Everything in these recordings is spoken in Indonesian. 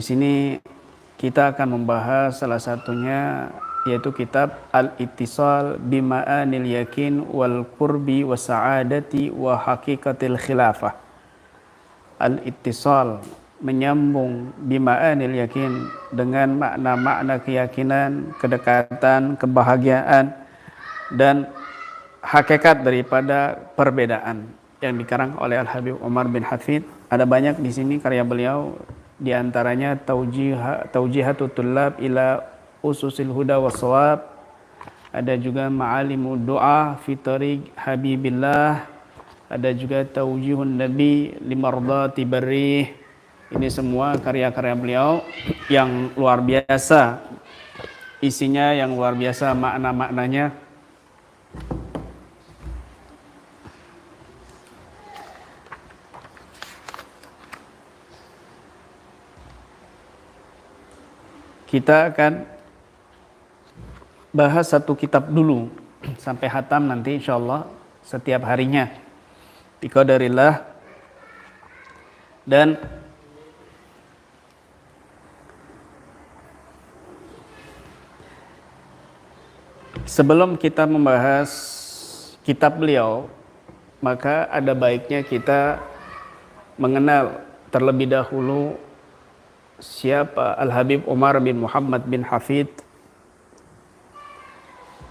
Di sini kita akan membahas salah satunya yaitu kitab Al-Ittisal Bima'anil Yakin wal Qurbi wa Sa'adati wa Haqiqatil Khilafah. Al-Ittisal menyambung bima'anil yakin dengan makna-makna keyakinan, kedekatan, kebahagiaan dan hakikat daripada perbedaan yang dikarang oleh Al-Habib Umar bin Hafid. Ada banyak di sini karya beliau, di antaranya Taujihatul Tullab ila Ususil Huda Wassawab. Ada juga Ma'alimud Du'a fi Tariq Habibillah. Ada juga Taujihun Nabi Limardati Barrih. Ini semua karya-karya beliau yang luar biasa isinya, yang luar biasa makna-maknanya. Kita akan bahas satu kitab dulu sampai hatam nanti insyaallah setiap harinya biqadarillah. Dan sebelum kita membahas kitab beliau, maka ada baiknya kita mengenal terlebih dahulu siapa Al-Habib Umar bin Muhammad bin Hafid.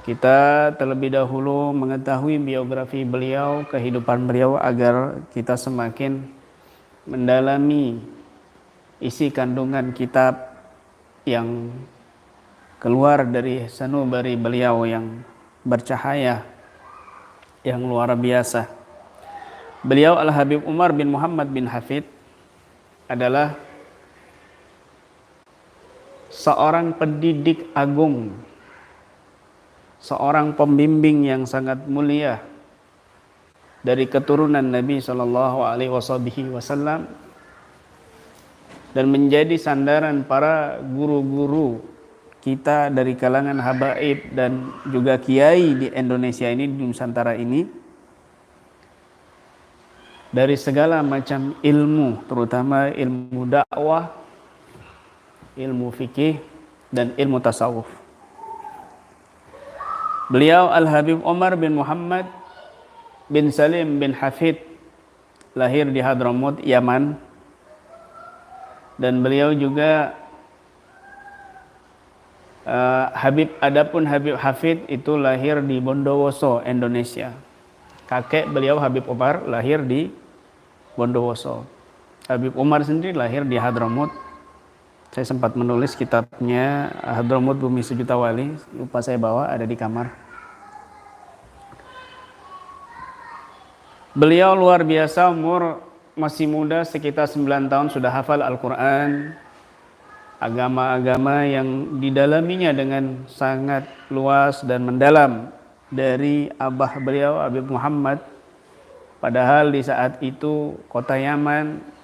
Kita terlebih dahulu mengetahui biografi beliau, kehidupan beliau, agar kita semakin mendalami isi kandungan kitab yang keluar dari sanubari beliau yang bercahaya, yang luar biasa. Beliau Al-Habib Umar bin Muhammad bin Hafid adalah seorang pendidik agung, seorang pembimbing yang sangat mulia dari keturunan Nabi Shallallahu Alaihi Wasallam dan menjadi sandaran para guru-guru kita dari kalangan habaib dan juga kiai di Indonesia ini, di Nusantara ini, dari segala macam ilmu, terutama ilmu dakwah, ilmu fikih dan ilmu tasawuf. Beliau Al-Habib Umar bin Muhammad bin Salim bin Hafid lahir di Hadramut, Yaman, dan beliau juga Adapun Habib Hafid itu lahir di Bondowoso, Indonesia. Kakek beliau Habib Umar lahir di Bondowoso. Habib Umar sendiri lahir di Hadramut. Saya sempat menulis kitabnya Hadramut Bumi Sejuta Wali, lupa saya bawa, ada di kamar. Beliau luar biasa, umur masih muda, sekitar 9 tahun sudah hafal Al-Quran. Agama-agama yang didalaminya dengan sangat luas dan mendalam dari abah beliau Habib Muhammad. Padahal di saat itu kota Yaman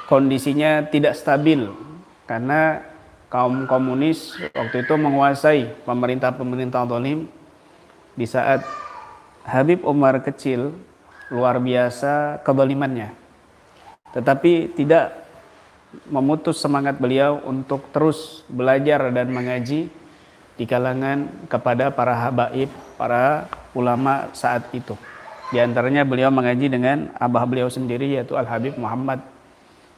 kondisinya tidak stabil karena kaum komunis waktu itu menguasai pemerintah zalim. Di saat Habib Umar kecil, luar biasa kezalimannya, tetapi tidak memutus semangat beliau untuk terus belajar dan mengaji di kalangan kepada para habaib, para ulama saat itu. Di antaranya beliau mengaji dengan abah beliau sendiri, yaitu Al-Habib Muhammad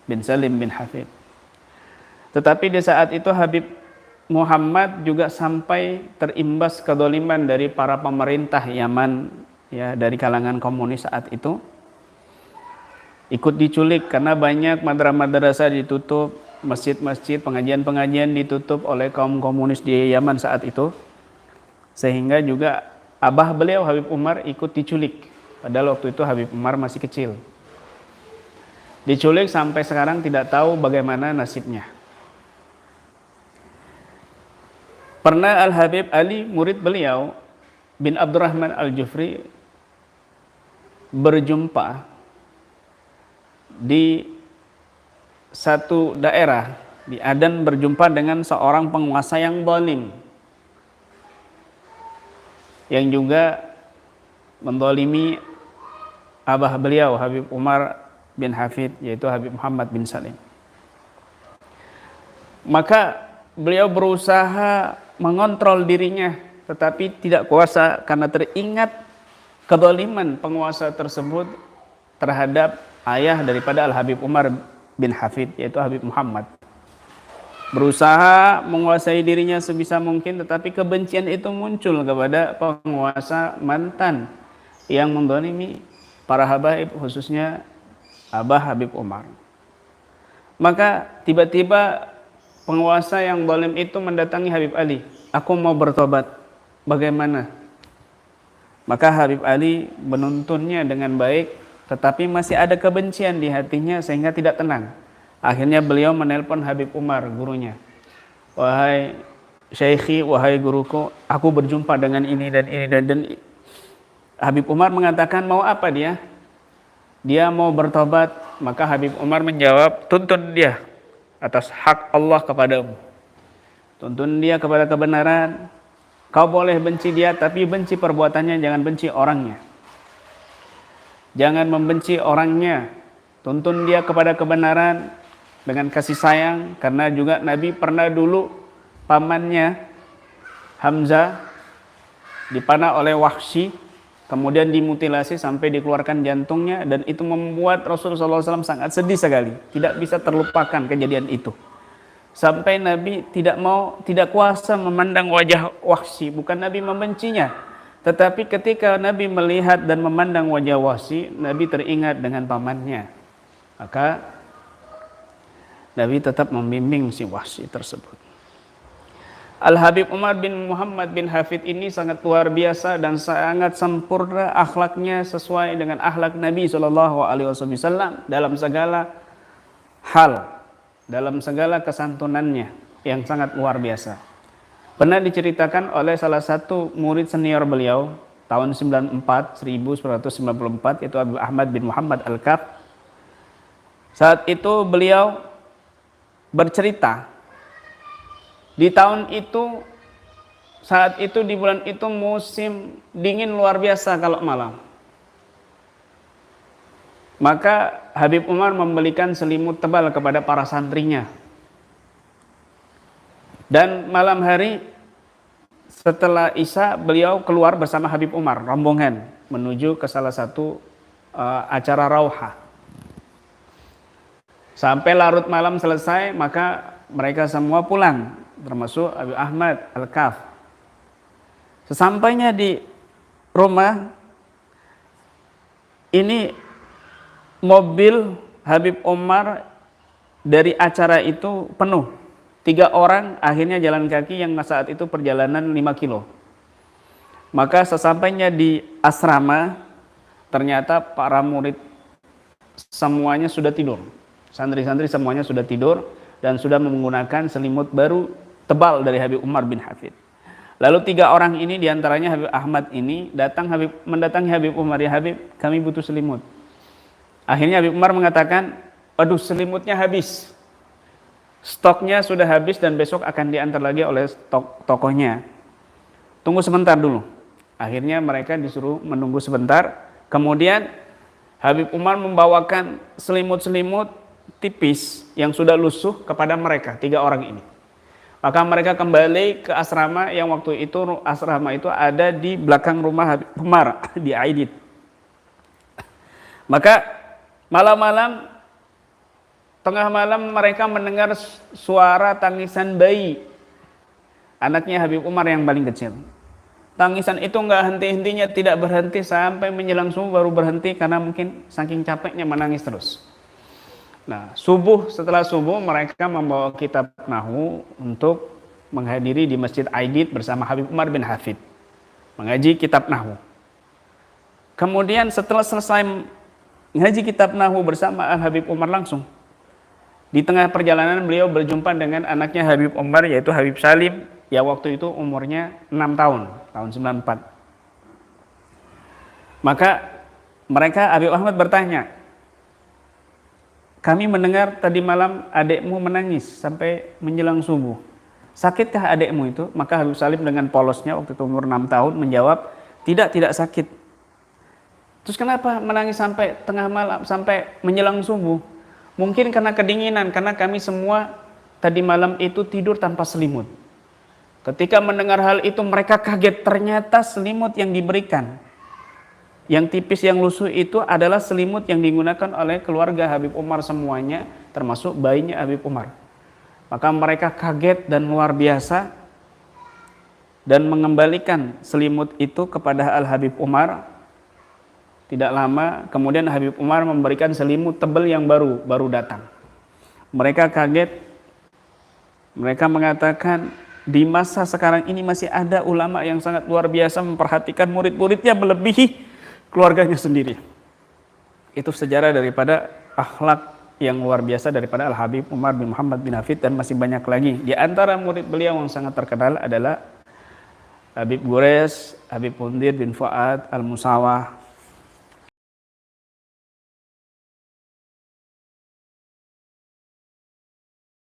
bin Salim bin Hafid. Tetapi di saat itu Habib Muhammad juga sampai terimbas kezaliman dari para pemerintah Yaman, ya, dari kalangan komunis saat itu. Ikut diculik karena banyak madrasah ditutup, masjid-masjid, pengajian-pengajian ditutup oleh kaum komunis di Yaman saat itu. Sehingga juga abah beliau Habib Umar ikut diculik. Padahal waktu itu Habib Umar masih kecil. Diculik sampai sekarang tidak tahu bagaimana nasibnya. Pernah Al-Habib Ali, murid beliau, bin Abdurrahman Al-Jufri, berjumpa di satu daerah di Aden, berjumpa dengan seorang penguasa yang zalim, yang juga menzalimi abah beliau Habib Umar bin Hafid, yaitu Habib Muhammad bin Salim. Maka beliau berusaha mengontrol dirinya, tetapi tidak kuasa karena teringat kezaliman penguasa tersebut terhadap ayah daripada Al-Habib Umar bin Hafid, yaitu Habib Muhammad. Berusaha menguasai dirinya sebisa mungkin, tetapi kebencian itu muncul kepada penguasa mantan yang menzalimi para habaib, khususnya Abah Habib Umar. Maka tiba-tiba penguasa yang zalim itu mendatangi Habib Ali. Aku mau bertobat, bagaimana? Maka Habib Ali menuntunnya dengan baik, tetapi masih ada kebencian di hatinya sehingga tidak tenang. Akhirnya beliau menelpon Habib Umar, gurunya. Wahai Syekhi, wahai guruku, aku berjumpa dengan ini dan ini dan Habib Umar mengatakan mau apa dia? Dia mau bertobat. Maka Habib Umar menjawab, tuntun dia atas hak Allah kepadamu. Tuntun dia kepada kebenaran. Kau boleh benci dia, tapi benci perbuatannya, jangan benci orangnya. Jangan membenci orangnya. Tuntun dia kepada kebenaran dengan kasih sayang, karena juga Nabi pernah dulu pamannya Hamzah dipanah oleh Wahsy, kemudian dimutilasi sampai dikeluarkan jantungnya, dan itu membuat Rasulullah SAW sangat sedih sekali, tidak bisa terlupakan kejadian itu. Sampai Nabi tidak kuasa memandang wajah Wahsy, bukan Nabi membencinya, tetapi ketika Nabi melihat dan memandang wajah Wahsy, Nabi teringat dengan pamannya. Maka Nabi tetap membimbing si Wahsy tersebut. Al-Habib Umar bin Muhammad bin Hafid ini sangat luar biasa dan sangat sempurna akhlaknya, sesuai dengan akhlak Nabi SAW dalam segala hal, dalam segala kesantunannya yang sangat luar biasa. Pernah diceritakan oleh salah satu murid senior beliau tahun 1994, yaitu Abu Ahmad bin Muhammad Al-Kaf. Saat itu beliau bercerita, di tahun itu, saat itu di bulan itu musim dingin luar biasa kalau malam. Maka Habib Umar membelikan selimut tebal kepada para santrinya. Dan malam hari setelah Isya beliau keluar bersama Habib Umar, rombongan menuju ke salah satu acara rauhah. Sampai larut malam selesai, maka mereka semua pulang, termasuk Abu Ahmad Al-Kaf. Sesampainya di rumah, ini mobil Habib Umar dari acara itu penuh. 3 orang akhirnya jalan kaki yang saat itu perjalanan 5 kilo. Maka sesampainya di asrama, ternyata para murid semuanya sudah tidur. Santri-santri semuanya sudah tidur dan sudah menggunakan selimut baru tebal dari Habib Umar bin Hafid. Lalu 3 orang ini, diantaranya Habib Ahmad ini, mendatangi Habib Umar, ya Habib, kami butuh selimut. Akhirnya Habib Umar mengatakan, waduh, selimutnya habis. Stoknya sudah habis dan besok akan diantar lagi oleh tokonya. Tunggu sebentar dulu. Akhirnya mereka disuruh menunggu sebentar. Kemudian Habib Umar membawakan selimut-selimut tipis yang sudah lusuh kepada mereka, 3 orang ini. Maka mereka kembali ke asrama yang waktu itu asrama itu ada di belakang rumah Habib Umar di Aidit. Maka malam-malam, tengah malam mereka mendengar suara tangisan bayi, anaknya Habib Umar yang paling kecil. Tangisan itu nggak henti-hentinya, tidak berhenti sampai menjelang subuh baru berhenti karena mungkin saking capeknya menangis terus. Nah, setelah subuh mereka membawa kitab Nahwu untuk menghadiri di Masjid Aidit bersama Habib Umar bin Hafid, mengaji kitab Nahwu. Kemudian setelah selesai mengaji kitab Nahwu bersama Habib Umar, langsung di tengah perjalanan beliau berjumpa dengan anaknya Habib Umar, yaitu Habib Salim, ya waktu itu umurnya 6 tahun 94. Maka mereka, Habib Ahmad bertanya, kami mendengar tadi malam adekmu menangis sampai menjelang subuh. Sakitkah adekmu itu? Maka Habib Salim dengan polosnya waktu itu umur 6 tahun menjawab, tidak sakit. Terus kenapa menangis sampai tengah malam, sampai menjelang subuh? Mungkin karena kedinginan, karena kami semua tadi malam itu tidur tanpa selimut. Ketika mendengar hal itu mereka kaget, ternyata selimut yang diberikan, yang tipis yang lusuh itu adalah selimut yang digunakan oleh keluarga Habib Umar semuanya, termasuk bayinya Habib Umar. Maka mereka kaget dan luar biasa dan mengembalikan selimut itu kepada Al Habib Umar. Tidak lama kemudian Habib Umar memberikan selimut tebal yang baru datang. Mereka kaget. Mereka mengatakan, di masa sekarang ini masih ada ulama yang sangat luar biasa memperhatikan murid-muridnya melebihi keluarganya sendiri. Itu sejarah daripada akhlak yang luar biasa daripada Al Habib Umar bin Muhammad bin Hafid, dan masih banyak lagi. Di antara murid beliau yang sangat terkenal adalah Habib Gures, Habib Mundir bin Fuad Al Musawah,